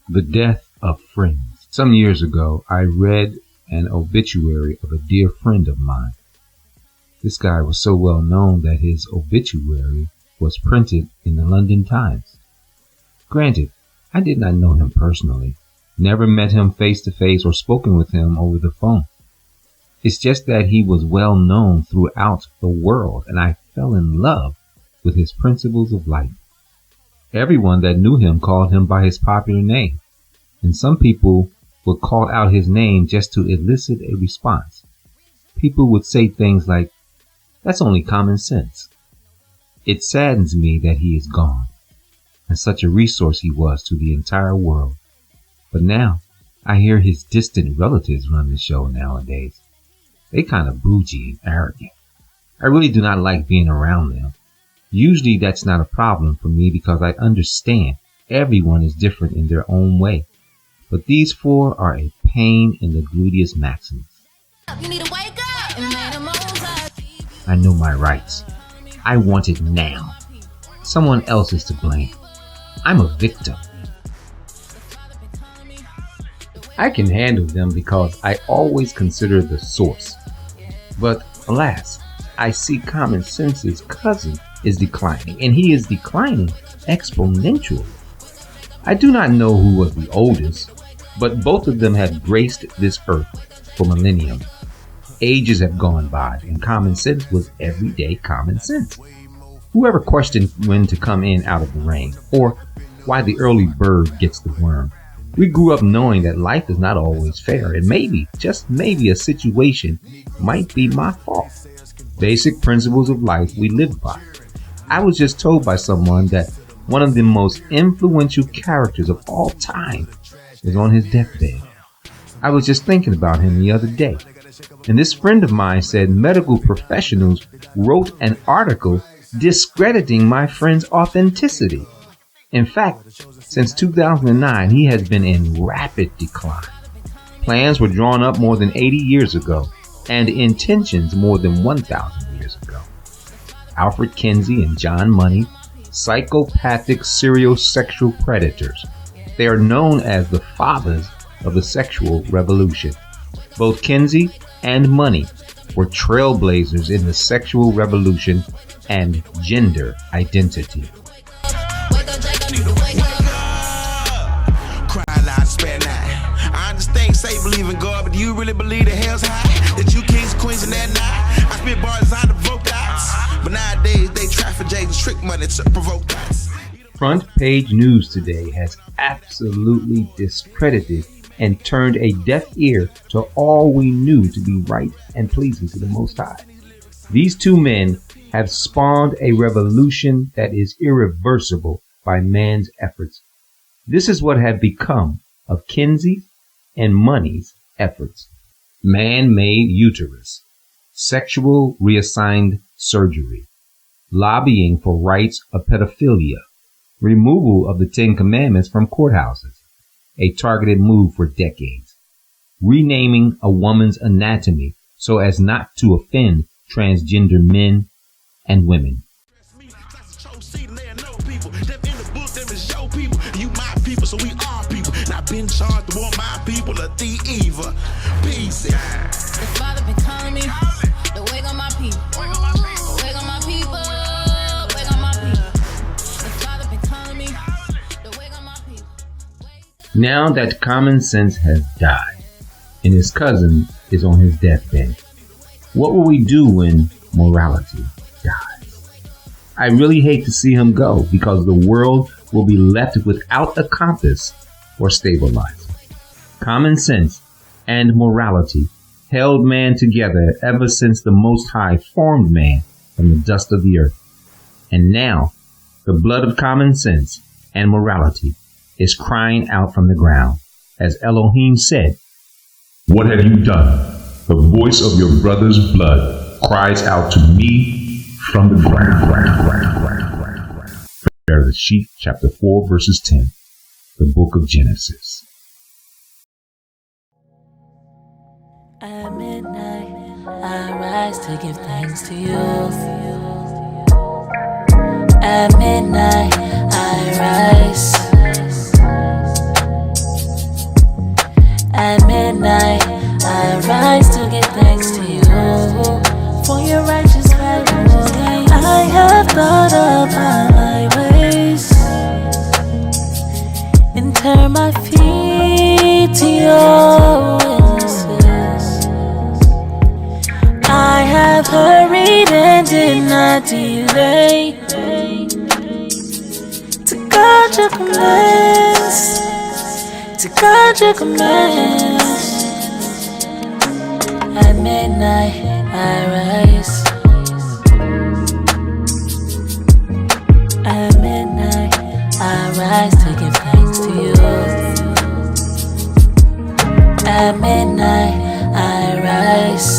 The death of friends. Some years ago, I read an obituary of a dear friend of mine. This guy was so well known that his obituary was printed in the London Times. Granted, I did not know him personally, never met him face to face or spoken with him over the phone. It's just that he was well known throughout the world, and I fell in love with his principles of life. Everyone that knew him called him by his popular name, and some people would call out his name just to elicit a response. People would say things like, "That's only common sense." It saddens me that he is gone, and such a resource he was to the entire world. But now, I hear his distant relatives run the show nowadays. They kind of bougie and arrogant. I really do not like being around them. Usually that's not a problem for me because I understand everyone is different in their own way. But these four are a pain in the gluteus maximus. You need to wake up and make a move. I know my rights. I want it now. Someone else is to blame. I'm a victim. I can handle them because I always consider the source. But alas, I see Common Sense's cousin is declining, and he is declining exponentially. I do not know who was the oldest, but both of them have graced this earth for millennium. Ages have gone by, and Common Sense was everyday common sense. Whoever questioned when to come in out of the rain, or why the early bird gets the worm? We grew up knowing that life is not always fair, and maybe, just maybe, a situation might be my fault. Basic principles of life we live by. I was just told by someone that one of the most influential characters of all time is on his deathbed. I was just thinking about him the other day, and this friend of mine said medical professionals wrote an article discrediting my friend's authenticity. In fact, since 2009, he has been in rapid decline. Plans were drawn up more than 80 years ago, and intentions more than 1,000 years ago. Alfred Kinsey and John Money, psychopathic serial sexual predators. They are known as the fathers of the sexual revolution. Both Kinsey and Money were trailblazers in the sexual revolution and gender identity. I understand, say believe in God, but do you really believe the hell's high? That you kings, queens, and that night? I spit bars on the broke guys, but nowadays they traffic J's and trick money to provoke guys. Front page news today has absolutely discredited and turned a deaf ear to all we knew to be right and pleasing to the Most High. These two men have spawned a revolution that is irreversible by man's efforts. This is what had become of Kinsey and Money's efforts. Man-made uterus, sexual reassigned surgery, lobbying for rights of pedophilia, removal of the Ten Commandments from courthouses, a targeted move for decades, renaming a woman's anatomy so as not to offend transgender men and women. So we are people, not been charged to want my people a thief. Peace. The Father been calling me to wake up my people. Wake up my people. Wake up my people. The Father been calling me to wake up my people. Now that Common Sense has died and his cousin is on his deathbed, what will we do when morality dies? I really hate to see him go because the world will be left without a compass or stabilizer. Common sense and morality held man together ever since the Most High formed man from the dust of the earth. And now, the blood of common sense and morality is crying out from the ground. As Elohim said, "What have you done? The voice of your brother's blood cries out to me from the ground." Bereshit chapter 4 verses 10, the book of Genesis. At midnight, I rise to give thanks to you. At midnight, I rise. under my feet to your witnesses. I have hurried and did not delay to guard your commands, to guard your commands. At midnight I rise. At midnight I rise to give thanks to you. At midnight I rise.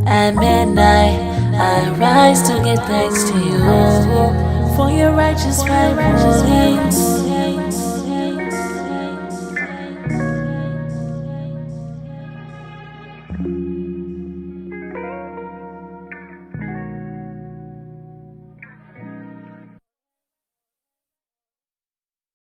At midnight I rise to give thanks to you. For your righteous right